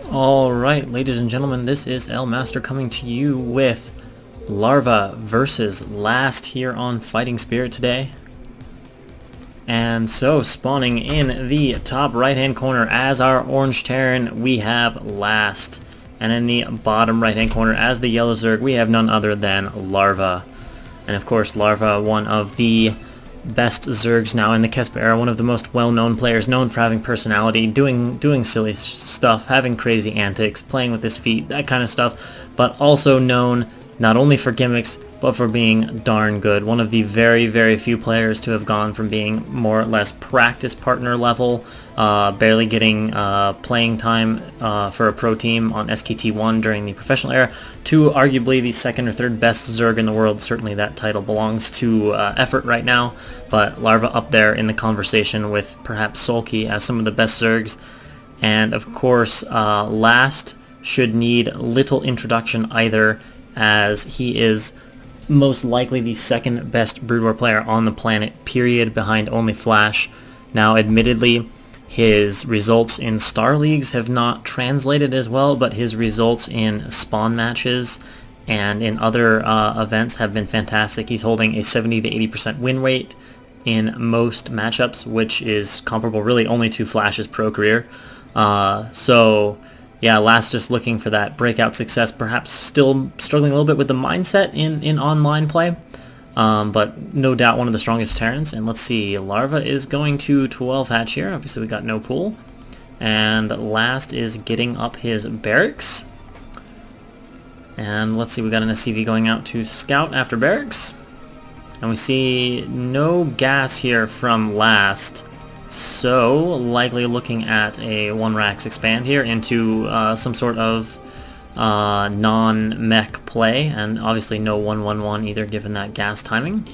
Alright, ladies and gentlemen, this is El Master coming to you with Larva versus Last here on Fighting Spirit today. And so, spawning in the top right-hand corner as our orange Terran, we have Last. And in the bottom right-hand corner as the yellow Zerg, we have none other than Larva. And of course, Larva, one of the best Zergs now in the Kesper era, one of the most well-known players, known for having personality, doing silly stuff, having crazy antics, playing with his feet, that kind of stuff, but also known not only for gimmicks, but for being darn good. One of the very, very few players to have gone from being more or less practice partner level, barely getting playing time for a pro team on SKT1 during the professional era, to arguably the second or third best Zerg in the world. Certainly that title belongs to Effort right now, but Larva up there in the conversation with perhaps Sulky as some of the best Zergs. And of course, Last should need little introduction either, as he is most likely the second best Brood War player on the planet, period, behind only Flash. Now, admittedly, his results in Star Leagues have not translated as well, but his results in spawn matches and in other events have been fantastic. He's holding a 70 to 80% win rate in most matchups, which is comparable really only to Flash's pro career. So yeah, Last just looking for that breakout success, perhaps still struggling a little bit with the mindset in online play, but no doubt one of the strongest Terrans. And let's see, Larva is going to 12 hatch here. Obviously we got no pool. And Last is getting up his barracks. And let's see, we got an SCV going out to scout after barracks. And we see no gas here from Last. So, likely looking at a 1-Rax expand here into some sort of non-mech play, and obviously no 1-1-1 either given that gas timing.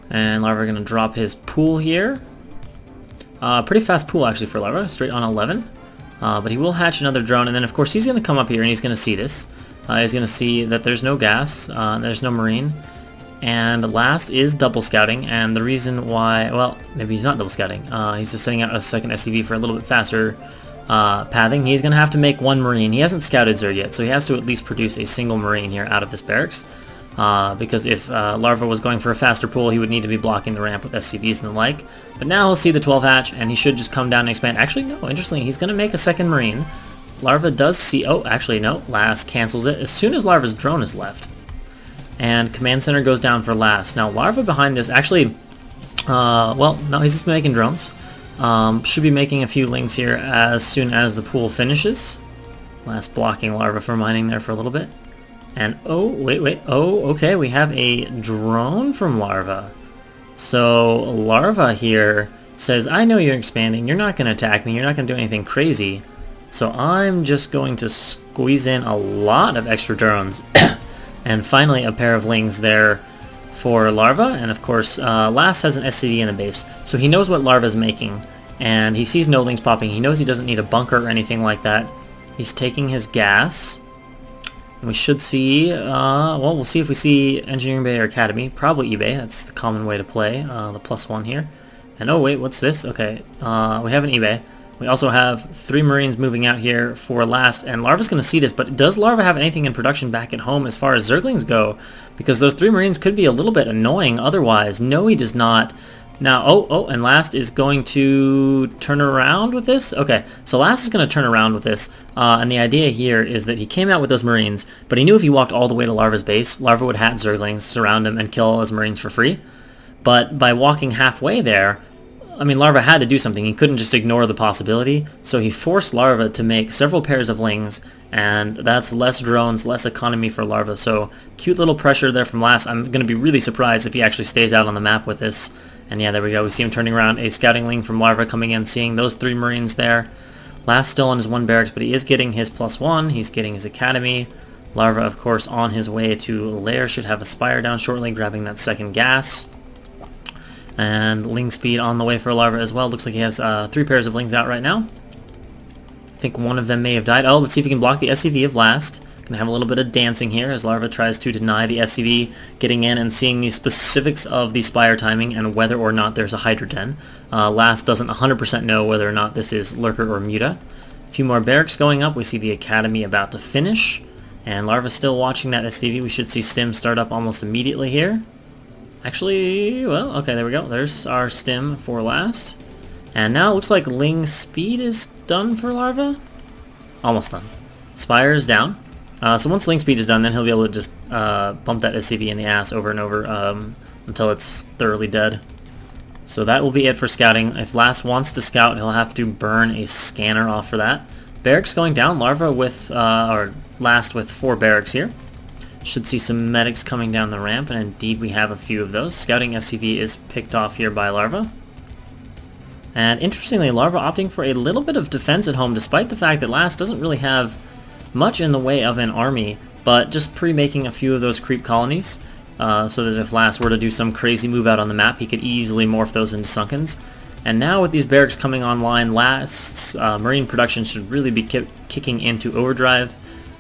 And Larva are going to drop his pool here. Pretty fast pool actually for Larva, straight on 11. But he will hatch another drone, and then of course he's going to come up here and he's going to see this. He's going to see that there's no gas, there's no marine. And Last is double scouting, and the reason why, well, maybe he's not double scouting, he's just setting out a second SCV for a little bit faster pathing. He's going to have to make one marine. He hasn't scouted Zerg yet, so he has to at least produce a single marine here out of this barracks, because if Larva was going for a faster pool, he would need to be blocking the ramp with SCVs and the like. But now he'll see the 12 hatch, and he should just come down and expand. Actually, no, interestingly, he's going to make a second marine. Larva does see, oh, actually, no, Last cancels it as soon as Larva's drone is left. And Command Center goes down for Last. Now, Larva behind this, actually, well, no, he's just making drones. Should be making a few lings here as soon as the pool finishes. Last blocking Larva from mining there for a little bit. And, oh, wait, oh, okay, we have a drone from Larva. So, Larva here says, I know you're expanding, you're not going to attack me, you're not going to do anything crazy. So I'm just going to squeeze in a lot of extra drones. And finally, a pair of lings there for Larva, and of course, Last has an SCV in the base, so he knows what Larva's making, and he sees no lings popping. He knows he doesn't need a bunker or anything like that. He's taking his gas, and we should see, well, we'll see if we see Engineering Bay or Academy. Probably eBay, that's the common way to play, the +1 here. And oh wait, what's this? Okay, we have an eBay. We also have 3 Marines moving out here for Last, and Larva's going to see this, but does Larva have anything in production back at home as far as Zerglings go? Because those 3 Marines could be a little bit annoying otherwise. No, he does not. Now, oh, and Last is going to turn around with this? Okay, so Last is going to turn around with this, and the idea here is that he came out with those Marines, but he knew if he walked all the way to Larva's base, Larva would hat Zerglings, surround him, and kill all his Marines for free. But by walking halfway there, I mean, Larva had to do something. He couldn't just ignore the possibility, so he forced Larva to make several pairs of lings, and that's less drones, less economy for Larva. So cute little pressure there from Last. I'm going to be really surprised if he actually stays out on the map with this. And yeah, there we go. We see him turning around. A scouting ling from Larva coming in, seeing those 3 Marines there. Last still on his 1 barracks, but he is getting his +1. He's getting his Academy. Larva, of course, on his way to Lair, should have a Spire down shortly, grabbing that second gas. And ling speed on the way for Larva as well. Looks like he has 3 pairs of lings out right now. I think one of them may have died. Oh, let's see if we can block the SCV of Last. Gonna have a little bit of dancing here as Larva tries to deny the SCV getting in and seeing the specifics of the Spire timing and whether or not there's a Hydra Den. Last doesn't 100% know whether or not this is Lurker or Muta. A few more barracks going up. We see the academy about to finish. And Larva's still watching that SCV. We should see stim start up almost immediately here. Actually, well, okay, there we go. There's our stim for last. And now it looks like Ling speed is done for Larva. Almost done. Spire is down. So once Ling speed is done, then he'll be able to just bump that SCV in the ass over and over until it's thoroughly dead. So that will be it for scouting. If Last wants to scout, he'll have to burn a scanner off for that. Barracks going down. Larva with, or Last with 4 barracks here. Should see some medics coming down the ramp, and indeed we have a few of those. Scouting SCV is picked off here by Larva. And interestingly, Larva opting for a little bit of defense at home, despite the fact that Last doesn't really have much in the way of an army, but just pre-making a few of those creep colonies, so that if Last were to do some crazy move out on the map, he could easily morph those into Sunkens. And now with these barracks coming online, Last's marine production should really be kicking into overdrive.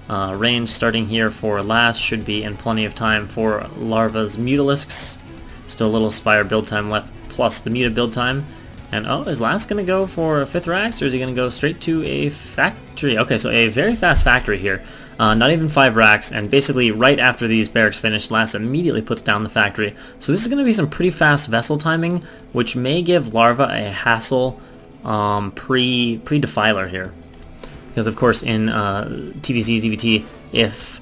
Range starting here for Last should be in plenty of time for Larva's Mutalisks. Still a little Spire build time left, plus the Muta build time. And oh, is Last going to go for a 5th racks, or is he going to go straight to a factory? Okay, so a very fast factory here. Not even 5 racks, and basically right after these barracks finish, Last immediately puts down the factory. So this is going to be some pretty fast vessel timing, which may give Larva a hassle pre-defiler here. Because of course in TVC, ZVT, if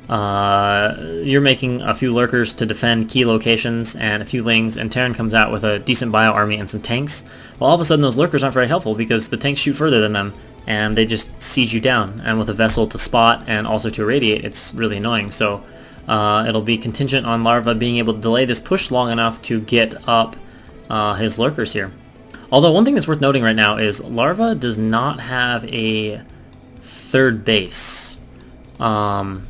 you're making a few lurkers to defend key locations and a few lings, and Terran comes out with a decent bio army and some tanks, well, all of a sudden those lurkers aren't very helpful because the tanks shoot further than them and they just siege you down. And with a vessel to spot and also to irradiate, it's really annoying. So it'll be contingent on Larva being able to delay this push long enough to get up his lurkers here. Although one thing that's worth noting right now is Larva does not have a 3rd base. And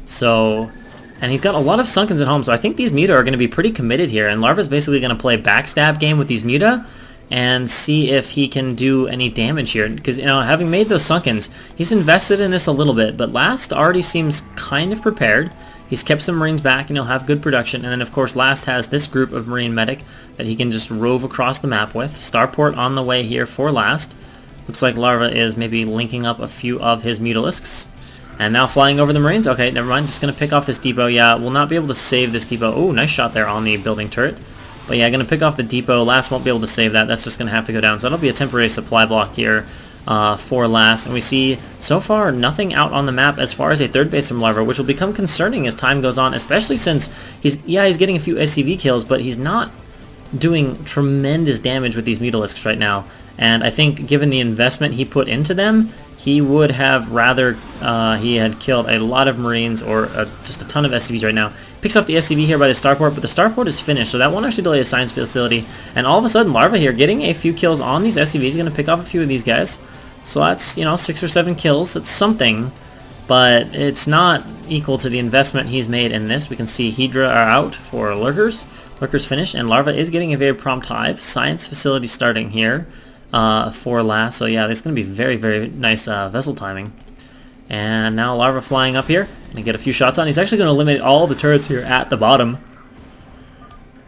he's got a lot of Sunkens at home, so I think these Muta are going to be pretty committed here, and Larva's basically going to play backstab game with these Muta and see if he can do any damage here, because, you know, having made those Sunkens, he's invested in this a little bit, but Last already seems kind of prepared. He's kept some Marines back, and he'll have good production, and then of course Last has this group of Marine medic that he can just rove across the map with. Starport on the way here for Last. Looks like Larva is maybe linking up a few of his Mutalisks. And now flying over the Marines. Okay, never mind. Just going to pick off this depot. Yeah, we'll not be able to save this depot. Oh, nice shot there on the building turret. But yeah, going to pick off the depot. Last won't be able to save that. That's just going to have to go down. So that'll be a temporary supply block here for Last. And we see, so far, nothing out on the map as far as a 3rd base from Larva, which will become concerning as time goes on, especially since he's getting a few SCV kills, but he's not doing tremendous damage with these Mutalisks right now. And I think given the investment he put into them, he would have rather he had killed a lot of Marines or just a ton of SCVs right now. Picks up the SCV here by the starport, but the starport is finished, so that won't actually delay the science facility. And all of a sudden, Larva here getting a few kills on these SCVs, going to pick off a few of these guys. So that's, you know, 6 or 7 kills. It's something, but it's not equal to the investment he's made in this. We can see Hydra are out for lurkers. Lurkers finished, and Larva is getting a very prompt hive. Science facility starting here for Last. So yeah, there's going to be very, very nice vessel timing. And now Larva flying up here and get a few shots on. He's actually going to eliminate all the turrets here at the bottom.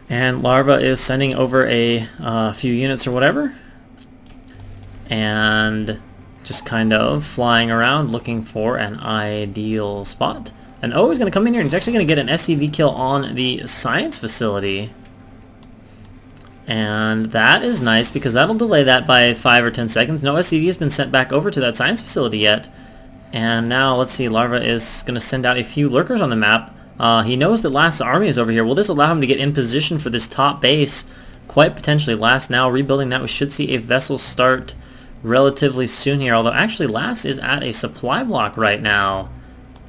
And Larva is sending over a few units or whatever. And just kind of flying around looking for an ideal spot. And oh, he's going to come in here and he's actually going to get an SCV kill on the science facility. And that is nice because that'll delay that by 5 or 10 seconds. No SCV has been sent back over to that science facility yet. And now, let's see, Larva is going to send out a few lurkers on the map. He knows that Last's army is over here. Will this allow him to get in position for this top base? Quite potentially. Last now rebuilding that. We should see a vessel start relatively soon here. Although, actually, Last is at a supply block right now.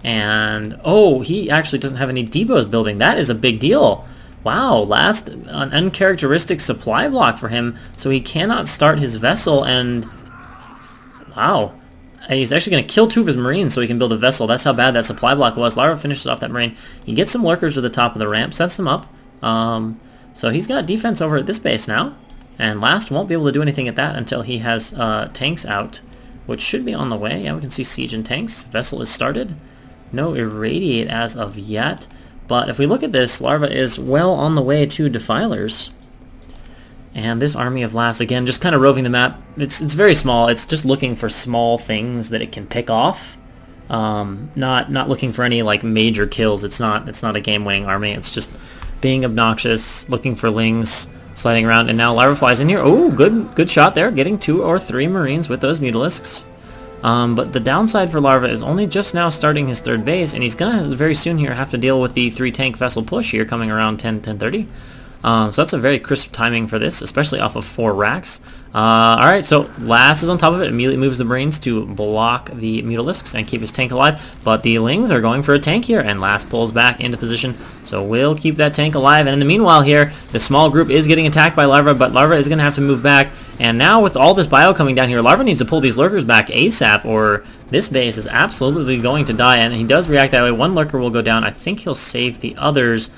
And, oh, he actually doesn't have any depots building. That is a big deal. Wow, Last, an uncharacteristic supply block for him. So he cannot start his vessel and... Wow. He's actually going to kill 2 of his Marines so he can build a vessel. That's how bad that supply block was. Larva finishes off that Marine. He gets some lurkers to the top of the ramp, sets them up. So he's got defense over at this base now. And Last won't be able to do anything at that until he has tanks out, which should be on the way. Yeah, we can see siege and tanks. Vessel is started. No irradiate as of yet. But if we look at this, Larva is well on the way to defilers. And this army of Last, again, just kind of roving the map. It's very small. It's just looking for small things that it can pick off. Not looking for any like major kills. It's not a game-winning army. It's just being obnoxious, looking for lings, sliding around. And now Larva flies in here. Oh, good shot there, getting 2 or 3 Marines with those Mutalisks. But the downside for Larva is only just now starting his 3rd base, and he's gonna very soon here have to deal with the 3 tank vessel push here coming around 10:30. So that's a very crisp timing for this, especially off of 4 racks. Alright, so Last is on top of it, immediately moves the Marines to block the Mutalisks and keep his tank alive, but the Lings are going for a tank here, and Last pulls back into position, so we'll keep that tank alive. And in the meanwhile here, the small group is getting attacked by Larva, but Larva is going to have to move back, and now with all this bio coming down here, Larva needs to pull these lurkers back ASAP, or this base is absolutely going to die, and he does react that way. 1 lurker will go down. I think he'll save the others.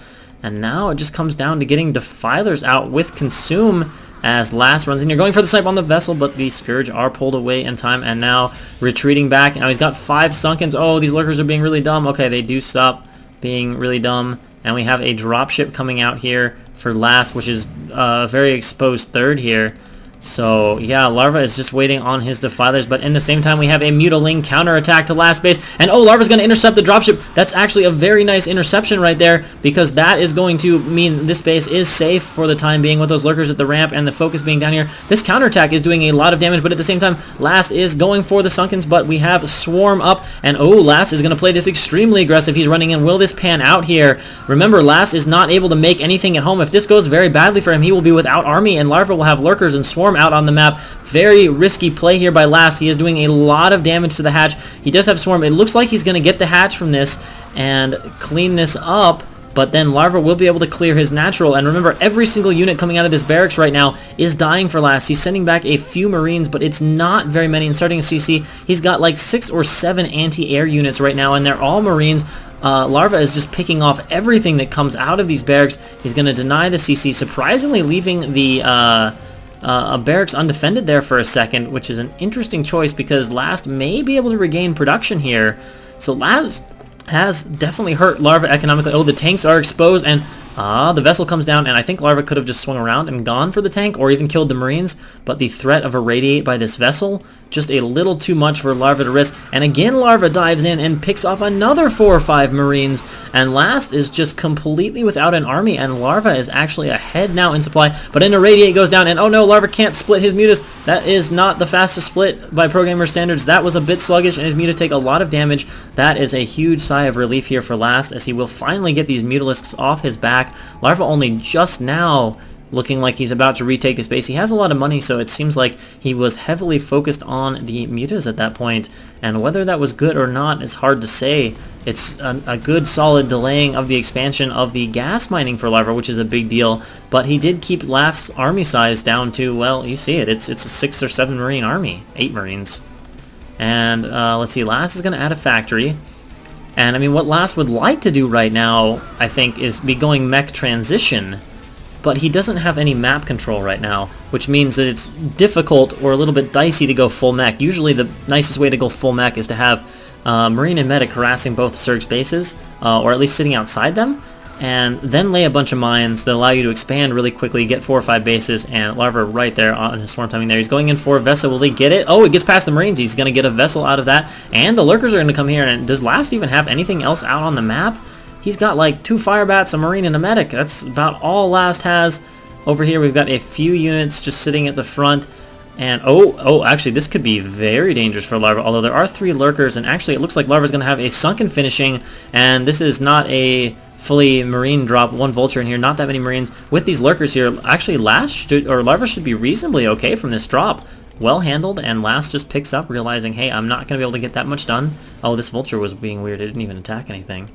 And now it just comes down to getting Defilers out with Consume as Last runs in here, going for the snipe on the vessel, but the Scourge are pulled away in time, and now retreating back. Now he's got 5 Sunkens. Oh, these lurkers are being really dumb. Okay, they do stop being really dumb. And we have a dropship coming out here for Last, which is a very exposed 3rd here. So, yeah, Larva is just waiting on his Defilers, but in the same time we have a Mutaling counterattack to Last base, and oh, Larva's going to intercept the dropship. That's actually a very nice interception right there, because that is going to mean this base is safe for the time being with those lurkers at the ramp and the focus being down here. This counterattack is doing a lot of damage, but at the same time, Last is going for the Sunkens, but we have Swarm up, and oh, Last is going to play this extremely aggressive. He's running in. Will this pan out here? Remember, Last is not able to make anything at home. If this goes very badly for him, he will be without army, and Larva will have lurkers and Swarm out on the map. Very risky play here by Last. He is doing a lot of damage to the hatch. He does have Swarm. It looks like he's going to get the hatch from this and clean this up, but then Larva will be able to clear his natural. And remember, every single unit coming out of this barracks right now is dying for Last. He's sending back a few Marines, but it's not very many. And starting a CC, he's got like 6 or 7 anti-air units right now, and they're all Marines. Larva is just picking off everything that comes out of these barracks. He's going to deny the CC, surprisingly leaving the a barracks undefended there for a second, which is an interesting choice because Last may be able to regain production here. So Last has definitely hurt Larva economically. Oh, the tanks are exposed, and the vessel comes down, and I think Larva could have just swung around and gone for the tank or even killed the Marines, but the threat of a radiate by this vessel, just a little too much for Larva to risk. And again, Larva dives in and picks off another 4 or 5 Marines, and Last is just completely without an army, and Larva is actually ahead now in supply, but then a radiate goes down, and oh no, Larva can't split his mutas. That is not the fastest split by programmer standards. That was a bit sluggish, and his mutas take a lot of damage. That is a huge sigh of relief here for Last, as he will finally get these Mutalisks off his back. Larva only just now looking like he's about to retake this base. He has a lot of money, so it seems like he was heavily focused on the mutas at that point, and whether that was good or not is hard to say. It's a good solid delaying of the expansion of the gas mining for Larva, which is a big deal, but he did keep Last's army size down to, well, you see it, it's a 6 or 7 Marine army, 8 Marines. And let's see, Last is going to add a factory. And I mean, what Last would like to do right now, I think, is be going mech transition, but he doesn't have any map control right now, which means that it's difficult or a little bit dicey to go full mech. Usually the nicest way to go full mech is to have Marine and Medic harassing both Zerg's bases, or at least sitting outside them, and then lay a bunch of mines that allow you to expand really quickly, get 4 or 5 bases, and Larva right there on his swarm timing there. He's going in for a vessel. Will he get it? Oh, it gets past the Marines. He's going to get a vessel out of that, and the lurkers are going to come here. And does Last even have anything else out on the map? He's got like 2 firebats, a Marine, and a Medic. That's about all Last has. Over here we've got a few units just sitting at the front. And oh, actually this could be very dangerous for Larva, although there are 3 lurkers, and actually it looks like Larva's going to have a sunken finishing, and this is not a fully Marine drop. 1 Vulture in here, not that many Marines. With these lurkers here, actually Larva should be reasonably okay from this drop. Well handled, and Last just picks up, realizing, hey, I'm not going to be able to get that much done. Oh, this Vulture was being weird. It didn't even attack anything.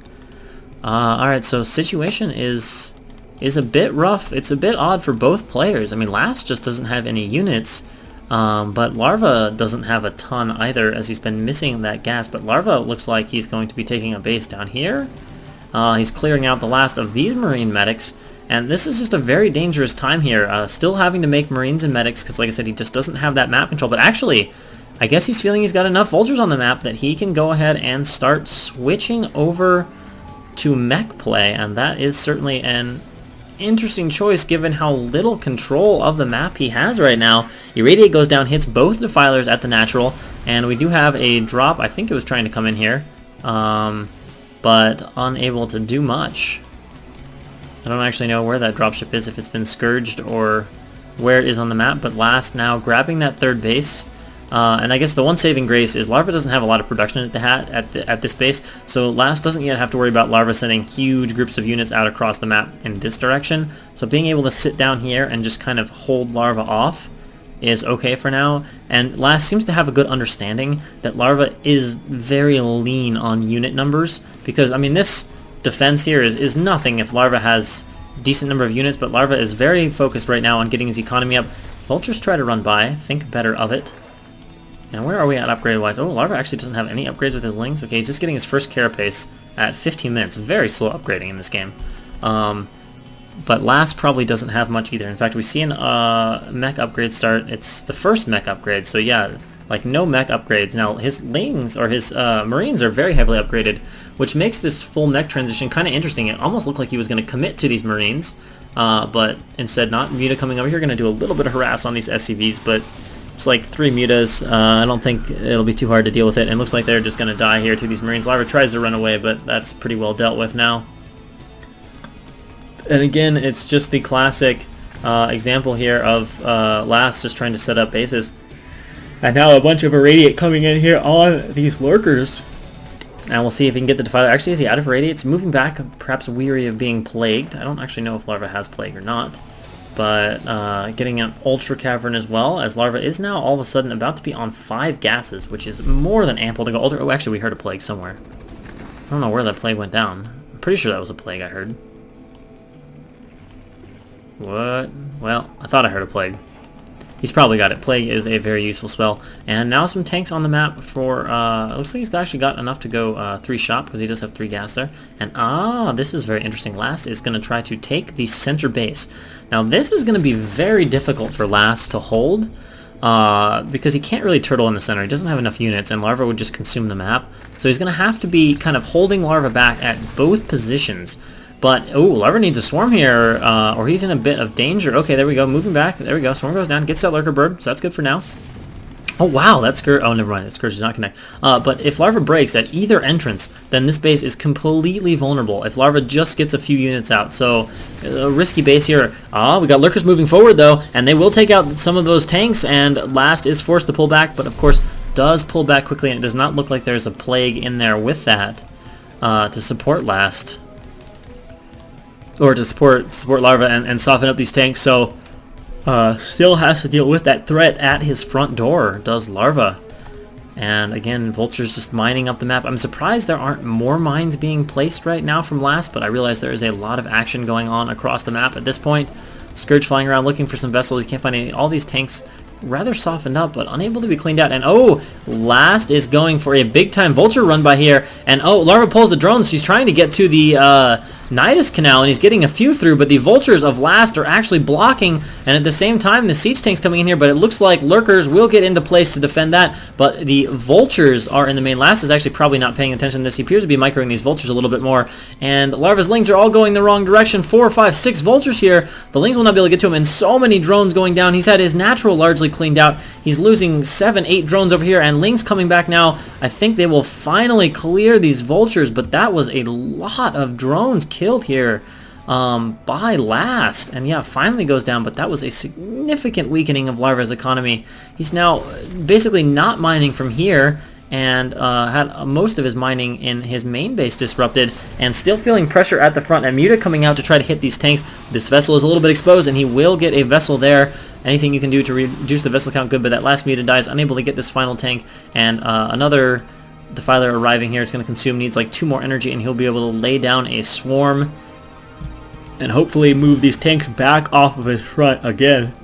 Alright, so situation is a bit rough. It's a bit odd for both players. I mean, Last just doesn't have any units, but Larva doesn't have a ton either, as he's been missing that gas. But Larva looks like he's going to be taking a base down here. He's clearing out the last of these Marine medics, and this is just a very dangerous time here. Still having to make Marines and medics, because like I said, he just doesn't have that map control. But actually, I guess he's feeling he's got enough Vultures on the map that he can go ahead and start switching over to mech play, and that is certainly an interesting choice given how little control of the map he has right now. Irradiate goes down, hits both defilers at the natural, and we do have a drop. I think it was trying to come in here, but unable to do much. I don't actually know where that dropship is, if it's been scourged or where it is on the map, but Last now grabbing that third base. And I guess the one saving grace is Larva doesn't have a lot of production at this base, so Last doesn't yet have to worry about Larva sending huge groups of units out across the map in this direction. So being able to sit down here and just kind of hold Larva off is okay for now. And Last seems to have a good understanding that Larva is very lean on unit numbers, because, I mean, this defense here is nothing if Larva has decent number of units, but Larva is very focused right now on getting his economy up. Vultures try to run by, think better of it. And where are we at upgrade-wise? Oh, Larva actually doesn't have any upgrades with his lings. Okay, he's just getting his first carapace at 15 minutes. Very slow upgrading in this game. But Last probably doesn't have much either. In fact, we see an mech upgrade start. It's the first mech upgrade, so yeah, like no mech upgrades. Now, his lings, or his marines, are very heavily upgraded, which makes this full mech transition kind of interesting. It almost looked like he was going to commit to these marines, but instead not. Muta coming over here, going to do a little bit of harass on these SCVs, but it's like 3 mutas. I don't think it'll be too hard to deal with it. And it looks like they're just going to die here to these marines. Larva tries to run away, but that's pretty well dealt with now. And again, it's just the classic example here of Last just trying to set up bases. And now a bunch of Irradiate coming in here on these lurkers. And we'll see if he can get the Defiler. Actually, is he out of Irradiate? It's moving back, perhaps weary of being plagued. I don't actually know if Larva has plague or not. But getting an Ultra Cavern as well, as Larva is now all of a sudden about to be on 5 gases, which is more than ample to go Ultra. Oh, actually, we heard a plague somewhere. I don't know where that plague went down. I'm pretty sure that was a plague I heard. What? Well, I thought I heard a plague. He's probably got it. Plague is a very useful spell. And now some tanks on the map for, it looks like he's actually got enough to go 3 shot, because he does have 3 gas there. And this is very interesting. Last is going to try to take the center base. Now this is going to be very difficult for Last to hold, because he can't really turtle in the center. He doesn't have enough units, and Larva would just consume the map. So he's going to have to be kind of holding Larva back at both positions. But, oh, Larva needs a swarm here, or he's in a bit of danger. Okay, there we go, moving back. There we go, swarm goes down, gets that lurker bird, so that's good for now. Oh, wow, that Scourge, oh, never mind, that Scourge does not connect. But if Larva breaks at either entrance, then this base is completely vulnerable if Larva just gets a few units out. So, a risky base here. We got lurkers moving forward, though, and they will take out some of those tanks, and Last is forced to pull back, but of course does pull back quickly, and it does not look like there's a plague in there with that to support Last. Or to support Larva and soften up these tanks, so still has to deal with that threat at his front door, does Larva. And again, Vulture's just mining up the map. I'm surprised there aren't more mines being placed right now from Last, but I realize there is a lot of action going on across the map at this point. Scourge flying around looking for some vessels, you can't find any. All these tanks rather softened up, but unable to be cleaned out. And oh, Last is going for a big time Vulture run by here, and oh, Larva pulls the drones. She's trying to get to the Nidus Canal, and he's getting a few through, but the Vultures of Last are actually blocking, and at the same time the siege tank's coming in here, but it looks like lurkers will get into place to defend that, but the Vultures are in the main. Last is actually probably not paying attention to this. He appears to be microing these Vultures a little bit more, and Larva's Lings are all going the wrong direction. 4, 5, 6 Vultures here. The Lings will not be able to get to him, and so many drones going down. He's had his natural largely cleaned out. He's losing 7, 8 drones over here, and Lings coming back now. I think they will finally clear these Vultures, but that was a lot of drones killed here by Last. And yeah, finally goes down, but that was a significant weakening of Larva's economy. He's now basically not mining from here, and had most of his mining in his main base disrupted, and still feeling pressure at the front, and Muta coming out to try to hit these tanks. This vessel is a little bit exposed, and he will get a vessel there. Anything you can do to reduce the vessel count, good, but that last Muta dies, unable to get this final tank, and another Defiler arriving here is going to consume, needs like 2 more energy, and he'll be able to lay down a swarm and hopefully move these tanks back off of his front again.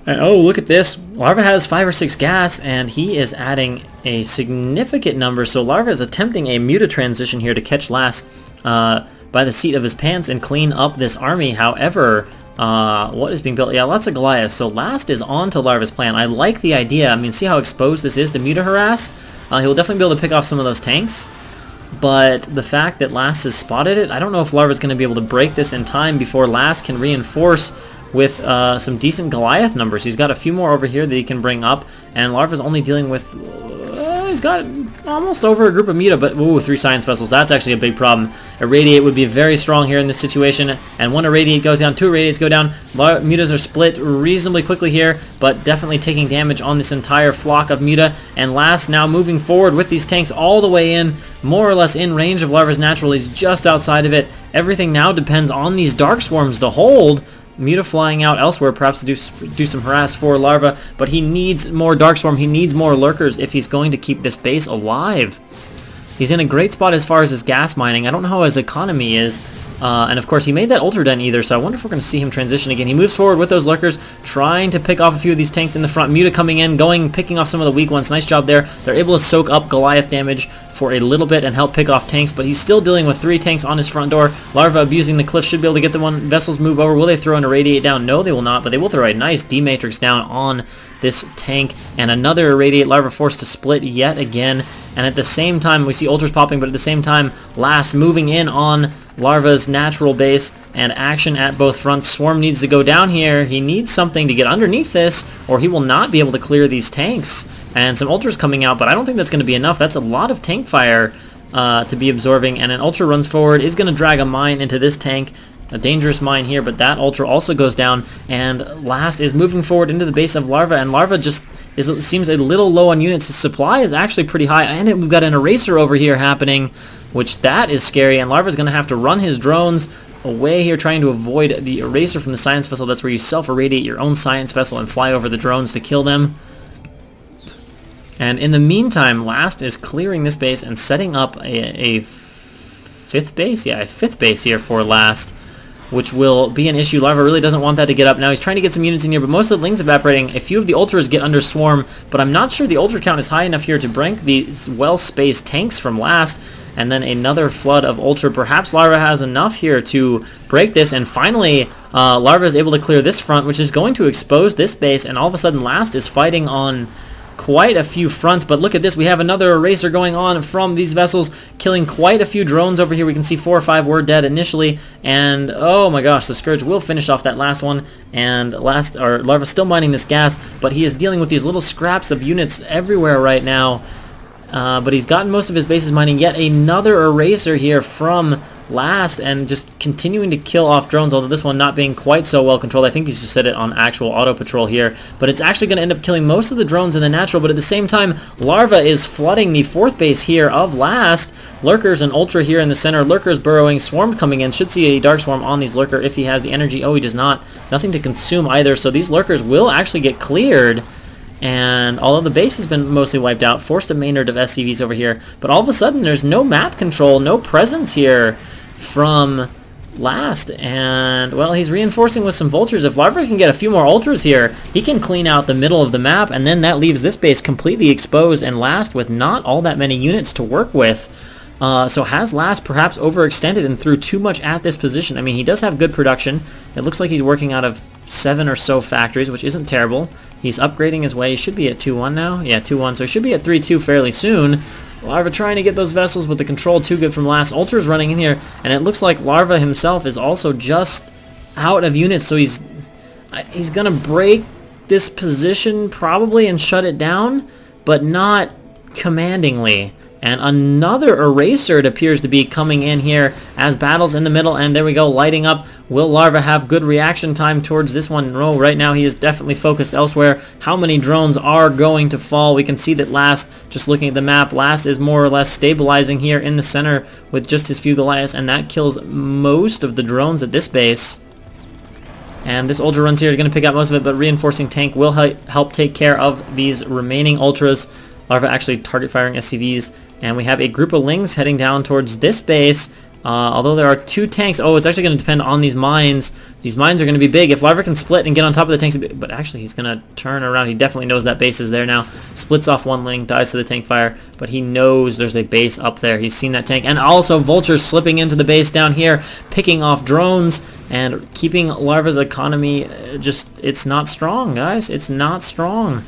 And oh, look at this. Larva has 5 or 6 gas, and he is adding a significant number. So Larva is attempting a Muta transition here to catch Last by the seat of his pants and clean up this army. However, what is being built? Yeah, lots of Goliaths. So Last is on to Larva's plan. I like the idea. I mean, see how exposed this is to Muta harass? He'll definitely be able to pick off some of those tanks. but the fact that Last has spotted it, I don't know if Larva's going to be able to break this in time before Last can reinforce with some decent Goliath numbers. He's got a few more over here that he can bring up, and Larva's only dealing with... he's got almost over a group of Muta, but ooh, 3 Science Vessels. That's actually a big problem. Irradiate would be very strong here in this situation, and 1 Irradiate goes down, 2 Irradiates go down. Mutas are split reasonably quickly here, but definitely taking damage on this entire flock of Muta, and Last now moving forward with these tanks all the way in, more or less in range of Larva's natural. He's just outside of it. Everything now depends on these Dark Swarms to hold. Muta flying out elsewhere, perhaps to do some harass for Larva, but he needs more Dark Swarm, he needs more Lurkers if he's going to keep this base alive. He's in a great spot as far as his gas mining. I don't know how his economy is, and of course he made that Ultra Den either, so I wonder if we're going to see him transition again. He moves forward with those Lurkers, trying to pick off a few of these tanks in the front. Muta coming in, picking off some of the weak ones. Nice job there. They're able to soak up Goliath damage for a little bit and help pick off tanks, but he's still dealing with 3 tanks on his front door. Larva abusing the cliff should be able to get the one. Vessels move over. Will they throw an Irradiate down? No, they will not, but they will throw a nice D-Matrix down on this tank, and another Irradiate. Larva forced to split yet again, and at the same time, we see Ultras popping, but at the same time, Last moving in on Larva's natural base, and action at both fronts. Swarm needs to go down here. He needs something to get underneath this, or he will not be able to clear these tanks. And some Ultras coming out, but I don't think that's going to be enough. That's a lot of tank fire to be absorbing, and an Ultra runs forward, is going to drag a mine into this tank. A dangerous mine here, but that Ultra also goes down, and Last is moving forward into the base of Larva, and Larva just seems a little low on units. His supply is actually pretty high, and we've got an Eraser over here happening, which that is scary, and Larva's going to have to run his drones away here, trying to avoid the Eraser from the Science Vessel. That's where you self-irradiate your own Science Vessel and fly over the drones to kill them. And in the meantime, Last is clearing this base and setting up a 5th base? Yeah, a 5th base here for Last, which will be an issue. Larva really doesn't want that to get up. Now he's trying to get some units in here, but most of the Lings evaporating. A few of the Ultras get under Swarm, but I'm not sure the Ultra count is high enough here to break these well-spaced tanks from Last. And then another flood of Ultra. Perhaps Larva has enough here to break this, and finally Larva is able to clear this front, which is going to expose this base, and all of a sudden Last is fighting on quite a few fronts. But look at this, we have another Eraser going on from these vessels, killing quite a few drones over here. We can see 4 or 5 were dead initially, and oh my gosh, the Scourge will finish off that last one, and Larva's still mining this gas, but he is dealing with these little scraps of units everywhere right now. But he's gotten most of his bases mining. Yet another Eraser here from Last, and just continuing to kill off drones, although this one not being quite so well controlled. I think he's just set it on actual auto patrol here, but it's actually going to end up killing most of the drones in the natural. But at the same time, Larva is flooding the 4th base here of Last. Lurkers and Ultra here in the center. Lurkers burrowing. Swarm coming in. Should see a Dark Swarm on these Lurker if he has the energy. Oh, he does not. Nothing to consume either, so these Lurkers will actually get cleared. And although the base has been mostly wiped out, forced a main herd of SCVs over here, but all of a sudden there's no map control, no presence here from Last, and well, he's reinforcing with some Vultures. If Larva can get a few more Ultras here, he can clean out the middle of the map, and then that leaves this base completely exposed, and Last with not all that many units to work with. So has Last perhaps overextended and threw too much at this position? I mean, he does have good production. It looks like he's working out of 7 or so factories, which isn't terrible. He's upgrading his way. He should be at 2-1 now. Yeah, 2-1. So he should be at 3-2 fairly soon. Larva trying to get those vessels, but the control too good from Last. Ultra's running in here, and it looks like Larva himself is also just out of units, so he's going to break this position probably and shut it down, but not commandingly. And another Eraser, it appears to be, coming in here as battles in the middle, and there we go, lighting up. Will Larva have good reaction time towards this one? No, right now he is definitely focused elsewhere. How many drones are going to fall? We can see that Last, just looking at the map, Last is more or less stabilizing here in the center with just his few Goliaths, and that kills most of the drones at this base. And this Ultra runs here is going to pick out most of it, but reinforcing tank will help take care of these remaining Ultras. Larva actually target firing SCVs, and we have a group of Lings heading down towards this base. Although there are 2 tanks, oh, it's actually going to depend on these mines. These mines are going to be big. If Larva can split and get on top of the tanks, but actually he's going to turn around. He definitely knows that base is there now. Splits off 1 Ling, dies to the tank fire, but he knows there's a base up there. He's seen that tank, and also Vultures slipping into the base down here, picking off drones, and keeping Larva's economy just, it's not strong, guys. It's not strong.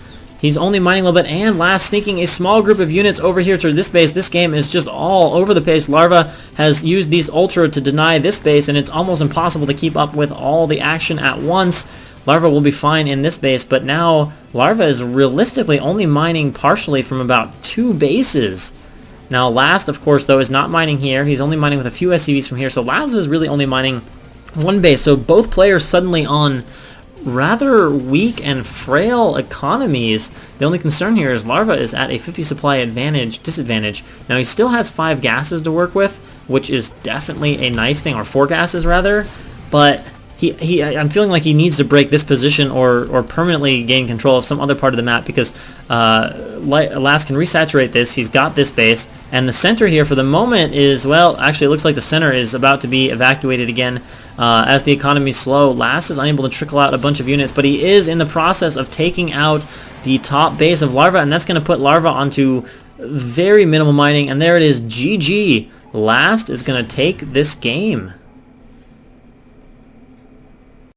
He's only mining a little bit, and Last sneaking a small group of units over here to this base. This game is just all over the place. Larva has used these Ultra to deny this base, and it's almost impossible to keep up with all the action at once. Larva will be fine in this base, but now Larva is realistically only mining partially from about 2 bases. Now Last, of course, though, is not mining here. He's only mining with a few SCVs from here, so Last is really only mining 1 base. So both players suddenly on rather weak and frail economies. The only concern here is Larva is at a 50 supply disadvantage. Now he still has 5 gases to work with, which is definitely a nice thing, or 4 gases rather, but I'm feeling like he needs to break this position or permanently gain control of some other part of the map, because Last can resaturate this. He's got this base, and the center here for the moment is, well, actually it looks like the center is about to be evacuated again. As the economy's slow, Last is unable to trickle out a bunch of units, but he is in the process of taking out the top base of Larva, and that's going to put Larva onto very minimal mining, and there it is, GG. Last is going to take this game.